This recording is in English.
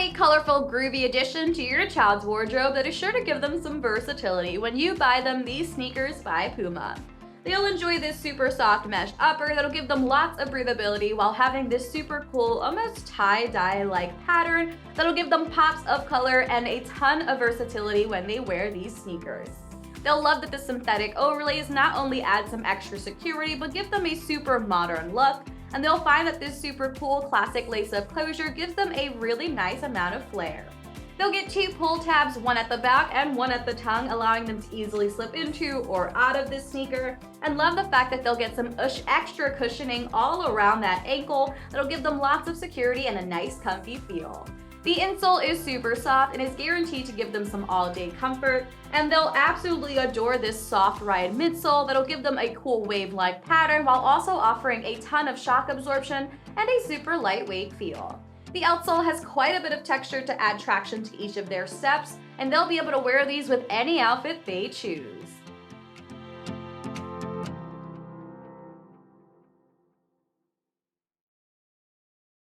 a colorful, groovy addition to your child's wardrobe that is sure to give them some versatility when you buy them these sneakers by Puma. They'll enjoy this super soft mesh upper that'll give them lots of breathability while having this super cool, almost tie-dye-like pattern that'll give them pops of color and a ton of versatility when they wear these sneakers. They'll love that the synthetic overlays not only add some extra security but give them a super modern look, and they'll find that this super cool classic lace-up closure gives them a really nice amount of flair. They'll get 2 pull tabs, one at the back and one at the tongue, allowing them to easily slip into or out of this sneaker, and love the fact that they'll get some extra cushioning all around that ankle that'll give them lots of security and a nice comfy feel. The insole is super soft and is guaranteed to give them some all-day comfort, and they'll absolutely adore this Softride midsole that'll give them a cool wave-like pattern while also offering a ton of shock absorption and a super lightweight feel. The outsole has quite a bit of texture to add traction to each of their steps, and they'll be able to wear these with any outfit they choose.